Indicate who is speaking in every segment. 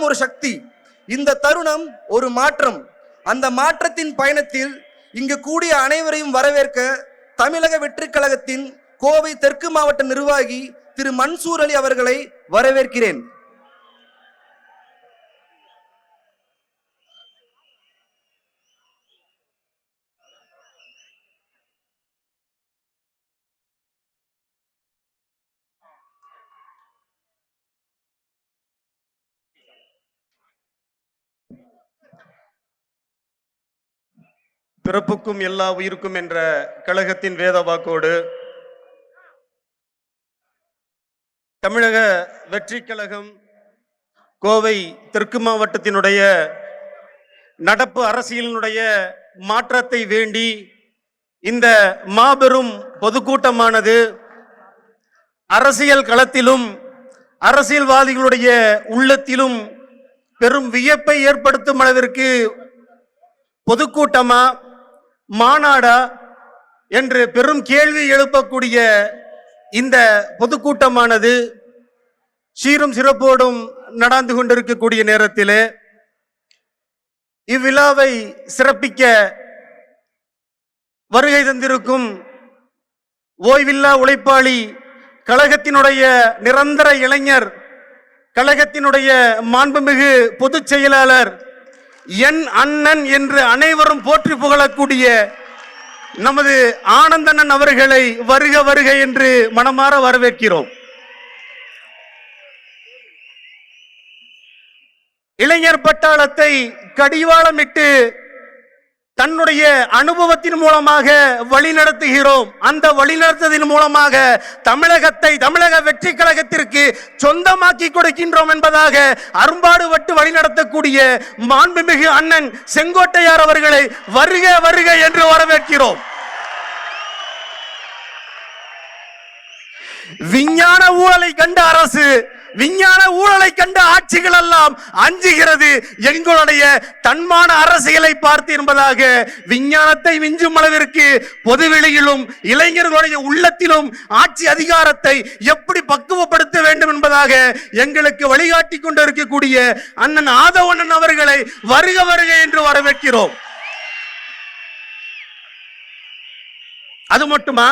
Speaker 1: எல்லாம் ஒரு சக்தி. இந்த தருணம் ஒரு மாற்றம். அந்த மாற்றத்தின் பயணத்தில் இங்கு கூடிய அனைவரையும் வரவேற்க தமிழக வெற்றிக் கழகத்தின் கோவை தெற்கு மாவட்ட நிர்வாகி திரு மன்சூர் அலி அவர்களை வரவேற்கிறேன்.
Speaker 2: பிறப்புக்கும் எல்லா உயிருக்கும் என்ற கழகத்தின் வேத வாக்கோடு தமிழக வெற்றி கழகம் கோவை தெற்கு மாவட்டத்தினுடைய நடப்பு அரசியலினுடைய மாற்றத்தை வேண்டி இந்த மாபெரும் பொதுக்கூட்டமானது அரசியல் களத்திலும் அரசியல்வாதிகளுடைய உள்ளத்திலும் பெரும் வியப்பை ஏற்படுத்தும் அளவிற்கு பொதுக்கூட்டமா மாநாடா என்று பெரும் கேள்வி எழுப்பக்கூடிய இந்த பொதுக்கூட்டமானது சீரும் சிறப்போடும் நடந்து கொண்டிருக்கக்கூடிய நேரத்திலே இவ்விழாவை சிறப்பிக்க வருகை தந்திருக்கும் ஓய்வில்லா உழைப்பாளி கழகத்தினுடைய நிரந்தர இளைஞர் கழகத்தினுடைய மாண்புமிகு பொதுச் செயலாளர் என் அண்ணன் என்று அனைவரும் போற்றி புகழக்கூடிய நமது ஆனந்தண்ணன் அவர்களை வருக வருக என்று மனமாற வரவேற்கிறோம். இளைஞர் பட்டாளத்தை கடிவாளமிட்டு தன்னுடைய அனுபவத்தின் மூலமாக வழிநடத்துகிறோம். அந்த வழிநடத்துவதன் மூலமாக தமிழகத்தை தமிழக வெற்றி கழகத்திற்கு சொந்தமாக்கி கொடுக்கின்றோம் என்பதாக அரும்பாடுபட்டு வழிநடத்தக்கூடிய மாண்புமிகு அண்ணன் செங்கோட்டையார் அவர்களை வருக வருக என்று வரவேற்கிறோம். விஞ்ஞான ஊழலை கண்ட அரசு, விஞ்ஞான ஊழலை கண்ட ஆட்சிகள் எல்லாம் அஞ்சுகிறது எங்களுடைய தன்மான அரசியலை பார்த்து என்பதாக விஞ்ஞானத்தை விஞ்சும் அளவிற்கு பொதுவெளியிலும் இளைஞர்களுடைய உள்ளத்திலும் ஆட்சி அதிகாரத்தை எப்படி பக்குவப்படுத்த வேண்டும் என்பதாக எங்களுக்கு வழிகாட்டி கொண்டிருக்கக்கூடிய அண்ணன் ஆதவண்ணன் அவர்களை வருக வருக என்று வரவேற்கிறோம். அது மட்டுமா,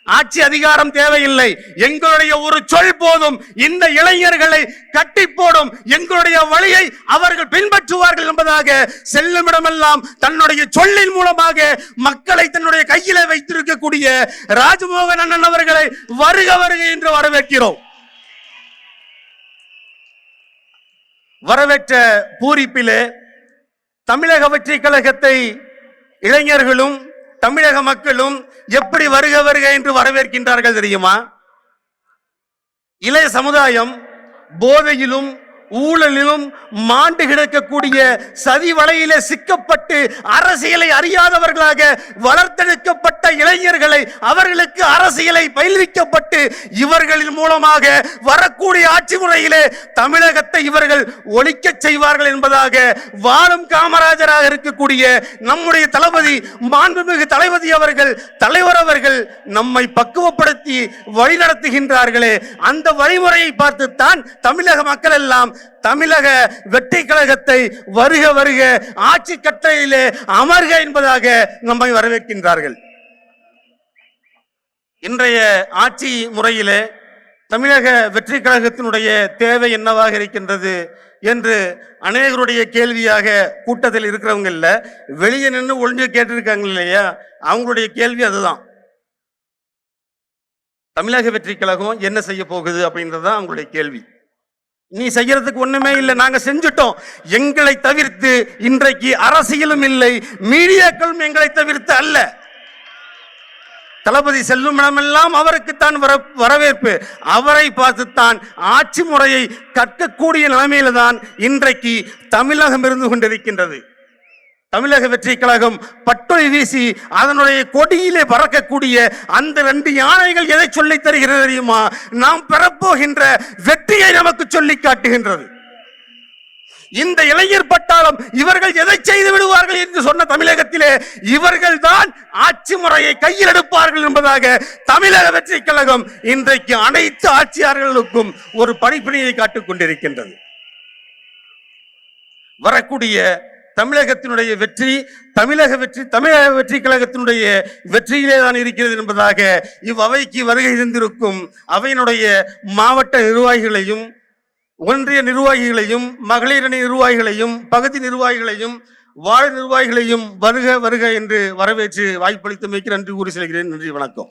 Speaker 2: ஆட்சி அதிகாரம் தேவையில்லை, எங்களுடைய ஒரு சொல் போதும். இந்த இளைஞர்களை கட்டி போடும் எங்களுடைய வழியை அவர்கள் பின்பற்றுவார்கள் என்பதாக செல்லுமிடமெல்லாம் தன்னுடைய சொல்லின் மூலமாக மக்களை தன்னுடைய கையில வைத்திருக்கக்கூடிய ராஜமோகன் அண்ணன் அவர்களை வருக வருக என்று வரவேற்கிறோம். வரவேற்ற பூரிப்பிலே தமிழக வெற்றி கழகத்தை இளைஞர்களும் தமிழக மக்களும் எப்படி வருக வருக என்று வரவேற்கின்றார்கள் தெரியுமா? இளைய சமுதாயம் போதையிலும் ஊழலிலும் மாண்டு கிடக்கக்கூடிய சதி வலையிலே சிக்கப்பட்டு அரசியலை அறியாதவர்களாக வளர்த்தெடுக்கப்பட்ட இளைஞர்களை அவர்களுக்கு அரசியலை பயில்விக்கப்பட்டு இவர்களின் மூலமாக வரக்கூடிய ஆட்சி முறையிலே தமிழகத்தை இவர்கள் ஒழிக்க செய்வார்கள் என்பதாக வாழும் காமராஜராக இருக்கக்கூடிய நம்முடைய தளபதி மாண்புமிகு தலைவர் அவர்கள் நம்மை பக்குவப்படுத்தி வழிநடத்துகின்றார்களே, அந்த வழிமுறையை பார்த்துத்தான் தமிழக மக்கள் எல்லாம் தமிழக வெற்றி கழகத்தை வருக வருக ஆட்சி கட்டளையிலே அமர்க என்பதாக நம்மை வரவேற்கின்றார்கள். இன்றைய ஆட்சி முறையிலே தமிழக வெற்றி கழகத்தினுடைய தேவை என்னவாக இருக்கின்றது என்று அநேகருடைய கேள்வியாக கூட்டத்தில் இருக்கிறவங்க இல்ல, வெளியே நின்று ஒளிஞ்சு கேட்டிருக்காங்க இல்லையா, அவங்களுடைய கேள்வி அதுதான். தமிழக வெற்றி கழகம் என்ன செய்ய போகுது அப்படின்றதுதான் அவங்களுடைய கேள்வி. நீ செய்யறதுக்கு ஒண்ணுமே இல்லை, நாங்க செஞ்சுட்டோம். எங்களை தவிர்த்து இன்றைக்கு அரசியலும் இல்லை, மீடியாக்களும் எங்களை தவிர்த்து அல்ல. தளபதி செல்லும் இடமெல்லாம் அவருக்குத்தான் வரவேற்பு. அவரை பார்த்துத்தான் ஆட்சி முறையை கற்கக்கூடிய நிலைமையில தான் இன்றைக்கு தமிழகம் இருந்து கொண்டிருக்கின்றது. தமிழக வெற்றி கழகம் பட்டொலி வீசி அதனுடைய கொடியிலே பறக்கக்கூடிய அந்த 2 யானைகள் எதை சொல்லி தருகிறது தெரியுமா? நாம் பெறப்போகின்ற வெற்றியை நமக்கு சொல்லி காட்டுகின்றது. இந்த இளைஞர் பட்டாளம் இவர்கள் எதை செய்து விடுவார்கள் என்று சொன்ன தமிழகத்திலே இவர்கள் தான் ஆட்சி முறையை கையில் எடுப்பார்கள் என்பதாக தமிழக வெற்றி கழகம் இன்றைக்கு அனைத்து ஆட்சியாளர்களுக்கும் ஒரு படிப்பினையை காட்டிக் கொண்டிருக்கின்றது. வரக்கூடிய தமிழகத்தினுடைய வெற்றி தமிழக வெற்றி கழகத்தினுடைய வெற்றியிலே தான் இருக்கிறது என்பதாக இவ்வவைக்கு வருகை தந்திருக்கும் அவையினுடைய மாவட்ட நிர்வாகிகளையும் ஒன்றிய நிர்வாகிகளையும் மகளிர் அணி நிர்வாகிகளையும் பகுதி நிர்வாகிகளையும் வார்டு நிர்வாகிகளையும் வருக வருக என்று வரவேற்று வாய்ப்பளித்தமைக்கு நன்றி கூறி செல்கிறேன். நன்றி, வணக்கம்.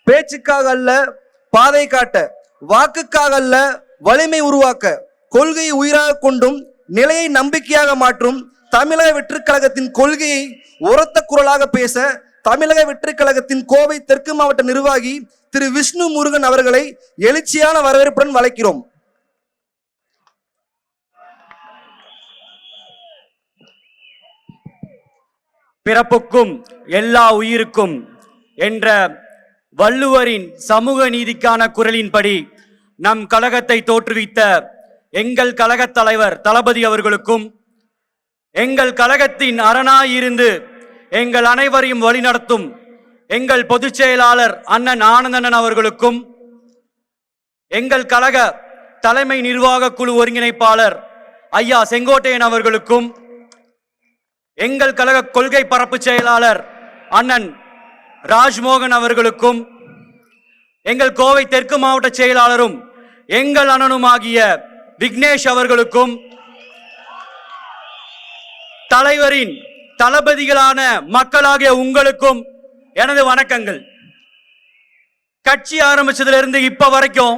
Speaker 1: பேச்சுக்காக அல்ல பாதை காட்ட, வாக்குக்காக அல்ல வலிமை உருவாக்க, கொள்கையை உயிராக கொண்டும் நிலையை நம்பிக்கையாக மாற்றும் தமிழக வெற்றிக் கழகத்தின் கொள்கையை உரத்த குரலாக பேச தமிழக வெற்றிக் கழகத்தின் கோவை தெற்கு மாவட்ட நிர்வாகி திரு விஷ்ணு முருகன் அவர்களை எழுச்சியான வரவேற்புடன் வளைக்கிறோம்.
Speaker 3: பிறப்புக்கும் எல்லா உயிருக்கும் என்ற வள்ளுவரின் சமூக நீதிக்கான குரலின்படி நம் கழகத்தை தோற்றுவித்த எங்கள் கழகத் தலைவர் தளபதி அவர்களுக்கும், எங்கள் கழகத்தின் அரணாயிருந்து எங்கள் அனைவரையும் வழிநடத்தும் எங்கள் பொதுச் செயலாளர் அண்ணன் ஆனந்தன் அவர்களுக்கும், எங்கள் கழக தலைமை நிர்வாக குழு ஒருங்கிணைப்பாளர் ஐயா செங்கோட்டையன் அவர்களுக்கும், எங்கள் கழக கொள்கை பரப்பு செயலாளர் அண்ணன் ராஜ்மோகன் அவர்களுக்கும், எங்கள் கோவை தெற்கு மாவட்ட செயலாளரும் எங்கள் அண்ணனுமாகிய விக்னேஷ் அவர்களுக்கும், தலைவரின் தளபதிகளான மக்களாகிய உங்களுக்கும் எனது வணக்கங்கள். கட்சி ஆரம்பிச்சதுல இருந்து இப்ப வரைக்கும்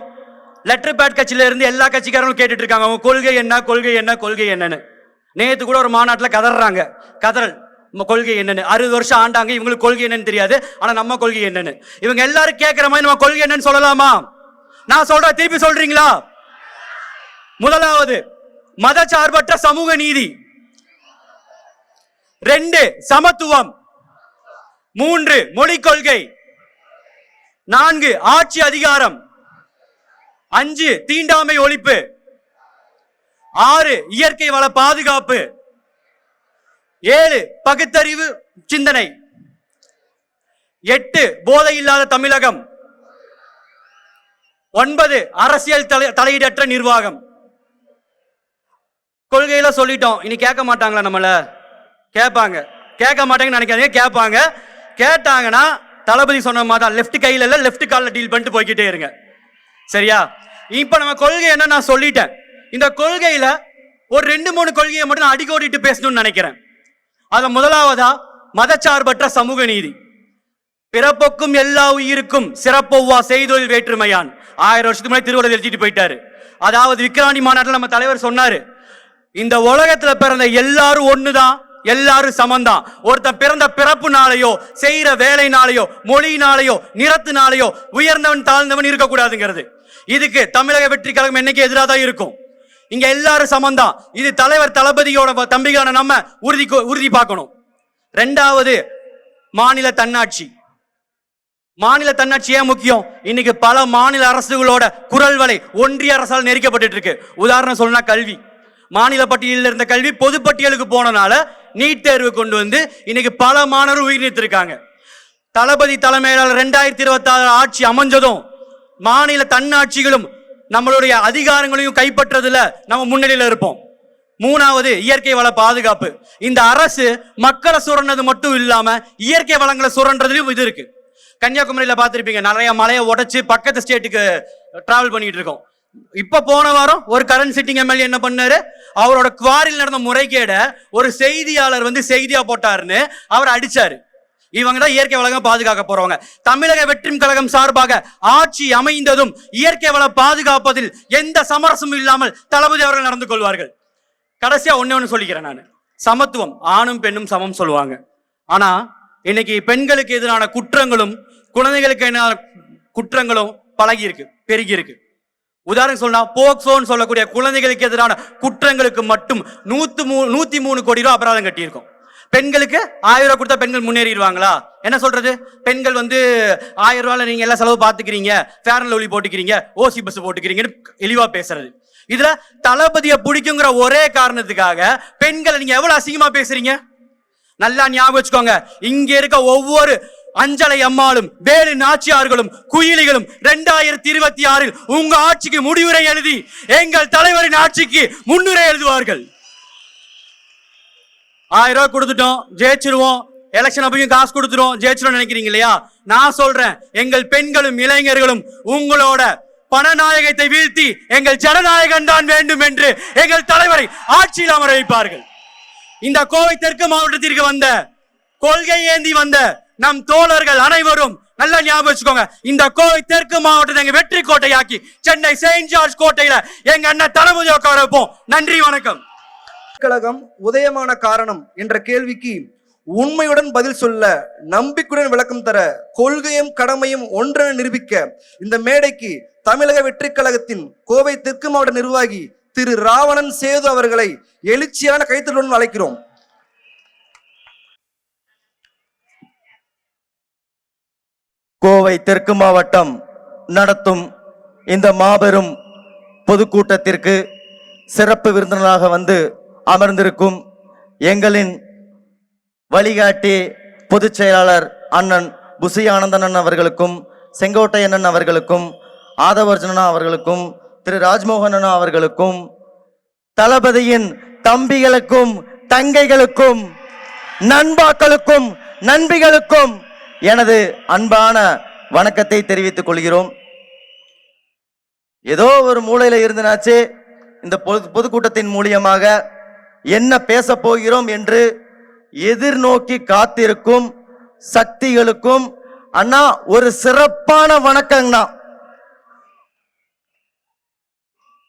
Speaker 3: லெட்டர் பேட் கட்சியில இருந்து எல்லா கட்சிக்காரங்களும் கேட்டுட்டு இருக்காங்க அவங்க கொள்கை என்ன கொள்கை என்ன கொள்கை என்னன்னு. நேத்து கூட ஒரு மாநாட்டில் கதறாங்க, கதறல் கொள்கை என்னன்னு. 60 வருஷம் ஆண்டாங்க, இவங்களுக்கு கொள்கை என்னன்னு தெரியாது, ஆனா நம்ம கொள்கை என்னன்னு இவங்க எல்லாரும் கேட்கிற மாதிரி நம்ம கொள்கை என்னன்னு சொல்லலாமா? நான் சொல்றேன், திருப்பி சொல்றீங்களா? முதலாவது மதச்சார்பற்ற சமூக நீதி, 2 சமத்துவம், 3 மொழிக் கொள்கை, 4 ஆட்சி அதிகாரம், 5 தீண்டாமை ஒழிப்பு, 6 இயற்கை வள பாதுகாப்பு, 7 பகுத்தறிவு சிந்தனை, 8 போதை இல்லாத தமிழகம், 9 அரசியல் தலையீடற்ற நிர்வாகம். கொள்கையில சொல்லிட்டோம், இனி கேட்க மாட்டாங்களா? நம்மள கேட்பாங்க, கேட்க மாட்டாங்கன்னு நினைக்காதீங்க, கேட்பாங்க. கேட்டாங்கன்னா தளபதி சொன்ன மாதிரி லெஃப்ட் கையில இல்ல லெஃப்ட் காலில் டீல் பண்ணிட்டு போய்கிட்டே இருங்க, சரியா? இப்ப நம்ம கொள்கை என்ன நான் சொல்லிட்டேன். இந்த கொள்கையில ஒரு 2-3 கொள்கையை மட்டும் நான் அடிக்கோடிட்டு பேசணும்னு நினைக்கிறேன். அது முதலாவதா மதச்சார்பற்ற சமூக நீதி. பிறப்புக்கும் எல்லா உயிருக்கும் சிறப்பொவ்வா செய்தொழில் வேற்றுமையான் 1000 வருஷத்துக்கு முன்னாடி திருவள்ளுவர் எழுதிட்டு போயிட்டாரு. அதாவது விக்கிராண்டி மாநாட்டில் நம்ம தலைவர் சொன்னாரு, இந்த உலகத்துல பிறந்த எல்லாரும் ஒண்ணுதான், எல்லாரும் சமந்தான். ஒருத்தன் பிறந்த பிறப்புனாலேயோ செய்யற வேலைனாலேயோ மொழியினாலேயோ நிறத்தினாலேயோ உயர்ந்தவன் தாழ்ந்தவன் இருக்கக்கூடாதுங்கிறது. இதுக்கு தமிழக வெற்றி கழகம் என்னைக்கு எதிராக தான் இருக்கும். இங்க எல்லாரும் சமந்தான். இது தலைவர் தளபதியோட தம்பிகளான நம்ம உறுதி பார்க்கணும். 2வது மாநில தன்னாட்சி. மாநில தன்னாட்சி ஏன் முக்கியம்? இன்னைக்கு பல மாநில அரசுகளோட குரல் வலை ஒன்றிய அரசால் நெருக்கப்பட்டு இருக்கு. உதாரணம் சொல்லணும்னா கல்வி, மாநில பட்டியலில் இருந்த கல்வி பொதுப்பட்டியலுக்கு போனனால நீட் தேர்வு கொண்டு வந்து இன்னைக்கு பல மாணவர்கள் உயிர் நீத்திருக்காங்க. தளபதி தலைமையிலான 2026 ஆட்சி அமைஞ்சதும் மாநில தன்னாட்சிகளும் நம்மளுடைய அதிகாரங்களையும் கைப்பற்றதுல நம்ம முன்னிலையில் இருப்போம். 3வது இயற்கை வள பாதுகாப்பு. இந்த அரசு மக்களை சுரண்டது மட்டும் இல்லாம இயற்கை வளங்களை சுரண்டதுலயும் இது இருக்கு. கன்னியாகுமரியில பார்த்திருப்பீங்க, நிறைய மலையை உடைச்சு பக்கத்து ஸ்டேட்டுக்கு டிராவல் பண்ணிட்டு இருக்கோம். இப்ப போன வாரம் ஒரு கரண்ட் சிட்டிங் எம்எல்ஏ என்ன பண்ணாரு, அவரோட குவாரியில் நடந்த முறைகேட ஒரு செய்தியாளர் வந்து செய்தியா போட்டாருன்னு அவர் அடிச்சாரு. இவங்க தான் இயற்கை வளம் பாதுகாக்க போறவங்க. தமிழக வெற்றி கழகம் சார்பாக ஆட்சி அமைந்ததும் இயற்கை வள பாதுகாப்பதில் எந்த சமரசமும் இல்லாமல் தளபதி அவர்கள் நடந்து கொள்வார்கள். கடைசியா ஒண்ணு சொல்லிக்கிறேன் நான், சமத்துவம். ஆணும் பெண்ணும் சமம் சொல்லுவாங்க. ஆனா இன்னைக்கு பெண்களுக்கு எதிரான குற்றங்களும் குழந்தைகளுக்கு எதிரான குற்றங்களும் பழகி இருக்கு, பெருகி இருக்கு. உதாரணம் சொன்னா போக்சோன்னு சொல்லக்கூடிய குழந்தைகளுக்கு எதிரான குற்றங்களுக்கு மட்டும் 103 கோடி ரூபாய் அபராதம் கட்டியிருக்கோம். பெண்களுக்கு 1000 ரூபாய் கொடுத்தா பெண்கள் முன்னேறிடுவாங்களா? என்ன சொல்றது? பெண்கள் வந்து 1000 ரூபாயில நீங்க எல்லா செலவு பாத்துக்கிறீங்க, ஃபேர் அண்ட் லவ்லி போட்டுக்கிறீங்க, ஓசி பஸ் போட்டுக்கிறீங்கன்னு இழிவா பேசுறது. இதுல தளபதியை பிடிக்குங்கிற ஒரே காரணத்துக்காக பெண்களை நீங்க எவ்வளவு அசிங்கமா பேசுறீங்க? நல்லா ஞாபகம் வச்சுக்கோங்க. இங்க இருக்க ஒவ்வொரு அஞ்சலை அம்மாளும் வேலு நாச்சியார்களும் குயிலிகளும் 2026 உங்க ஆட்சிக்கு முடிவுரை எழுதி எங்கள் தலைவரின் ஆட்சிக்கு முன்னுரை எழுதுவார்கள். 1000 ரூபாய் கொடுத்துட்டோம், ஜெயிச்சிருவோம், எலெக்ஷன் அப்பயும் காசு கொடுத்துரும், ஜெயிச்சிரும் நினைக்கிறீங்க இல்லையா? நான் சொல்றேன், எங்கள் பெண்களும் இளைஞர்களும் உங்களோட பணநாயகத்தை வீழ்த்தி எங்கள் ஜனநாயகன் தான் வேண்டும் என்று எங்கள் தலைவரை ஆட்சியில் அமர வைப்பார்கள். இந்த கோவை தெற்கு மாவட்டத்திற்கு வந்த கொள்கை ஏந்தி வந்த நம் தோழர்கள் அனைவரும் நல்லா ஞாபகம் வச்சுக்கோங்க, இந்த கோவை தெற்கு மாவட்டத்தை எங்க வெற்றி கோட்டையாக்கி சென்னை செயின்ட் ஜார்ஜ் கோட்டையில எங்க அண்ணன் தளபதி உட்கார வைப்போம். நன்றி, வணக்கம்.
Speaker 1: கழகம் உதயமான காரணம் என்ற கேள்விக்கு உண்மையுடன் பதில் சொல்ல, நம்பிக்கையுடன் விளக்கம் தர, கொள்கையும் கடமையும் ஒன்றென நிரூபிக்க இந்த மேடைக்கு தமிழக வெற்றி கழகத்தின் கோவை தெற்கு மாவட்ட நிர்வாகி திரு ராவணன் சேது அவர்களை எழுச்சியான கைத்தட்டுடன் அழைக்கிறோம்.
Speaker 4: கோவை தெற்கு மாவட்டம் நடத்தும் இந்த மாபெரும் பொதுக்கூட்டத்திற்கு சிறப்பு விருந்தினராக வந்து அமர்ந்திருக்கும் எங்களின் வழிகாட்டி பொதுச் செயலாளர் அண்ணன் புசி ஆனந்தன் அவர்களுக்கும், செங்கோட்டையண்ணன் அவர்களுக்கும், ஆதவர்ஜனா அவர்களுக்கும், திரு ராஜ்மோகன் அவர்களுக்கும், தளபதியின் தம்பிகளுக்கும் தங்கைகளுக்கும் நண்பாக்களுக்கும் நண்பிகளுக்கும் எனது அன்பான வணக்கத்தை தெரிவித்துக் கொள்கிறோம். ஏதோ ஒரு மூலையில இருந்தனாச்சு இந்த பொதுக்கூட்டத்தின் மூலியமாக என்ன பேச போகிறோம் என்று எதிர்நோக்கி காத்திருக்கும் சக்திகளுக்கும் அண்ணா ஒரு சிறப்பான வணக்கங்கண்ணா.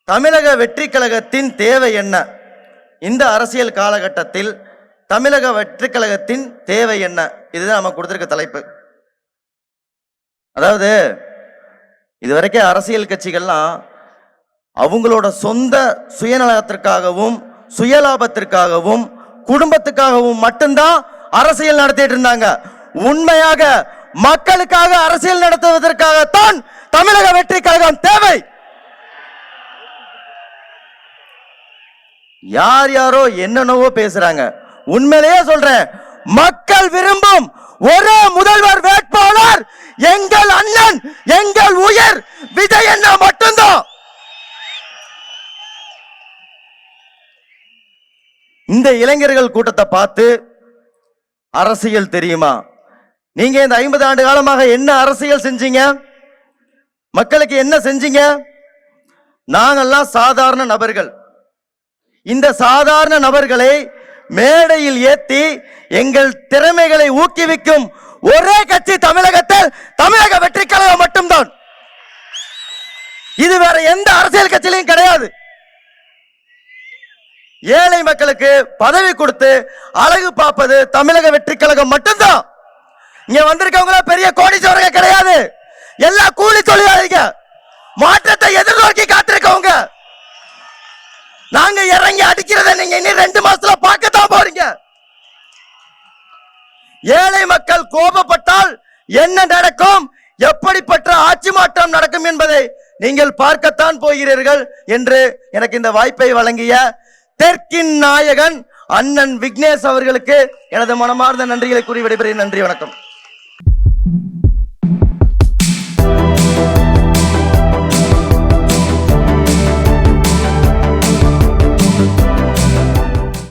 Speaker 4: தமிழக வெற்றி கழகத்தின் தேவை என்ன? இந்த அரசியல் காலகட்டத்தில் தமிழக வெற்றி கழகத்தின் தேவை என்ன? இதுதான் நம்ம கொடுத்திருக்க தலைப்பு. அதாவது இதுவரைக்கும் அரசியல் கட்சிகள்லாம் அவங்களோட சொந்த சுயநலத்திற்காகவும் சுயலாபத்திற்காகவும் குடும்பத்துக்காகவும் மட்டும்தான் அரசியல் நடத்திட்டு இருந்தாங்க. உண்மையாக மக்களுக்காக அரசியல் நடத்துவதற்காகத்தான் தமிழக வெற்றி கழகம் தேவை. யார் யாரோ என்னென்னவோ பேசுறாங்க. உண்மையிலேயே சொல்றேன், மக்கள் விரும்பும் ஒரே முதல்வர் வேட்பாளர் எங்கள் அண்ணன், எங்கள் உயர் விஜய் அண்ணா மட்டும்தான். இந்த இளைஞர்கள் கூட்டத்தை பார்த்து அரசியல் தெரியுமா? நீங்க இந்த 50 ஆண்டு காலமாக என்ன அரசியல் செஞ்சீங்க? மக்களுக்கு என்ன செஞ்சீங்க? நாங்கெல்லாம் சாதாரண நபர்கள். இந்த சாதாரண நபர்களை மேடையில் ஏற்றி எங்கள் திறமைகளை ஊக்குவிக்கும் ஒரே கட்சி தமிழகத்தில் தமிழக வெற்றி கழகம் மட்டும்தான். இது வேற எந்த அரசியல் கட்சியிலையும் கிடையாது. ஏழை மக்களுக்கு பதவி கொடுத்து அழகு பார்ப்பது தமிழக வெற்றி கழகம் மட்டும்தான். இங்க வந்திருக்கவங்க பெரிய கோடீஸ்வரங்க கிடையாது. எல்லா கூலி தொழிலாளிங்க, மாற்றத்தை எதிர்நோக்கி காத்திருக்கவங்க. நாங்க இறங்கி அடிக்கிறத நீங்க இன்னும் 2 மாசத்துல பார்க்கத்தான் போறீங்க. ஏழை மக்கள் கோபப்பட்டால் என்ன நடக்கும், எப்படிப்பட்ட ஆட்சி மாற்றம் நடக்கும் என்பதை நீங்கள் பார்க்கத்தான் போகிறீர்கள் என்று எனக்கு இந்த வாய்ப்பை வழங்கிய தெற்கின் நாயகன் அண்ணன் விக்னேஷ் அவர்களுக்கு எனது மனமார்ந்த நன்றிகளை கூறி விடைபெறுகிறேன். நன்றி, வணக்கம்.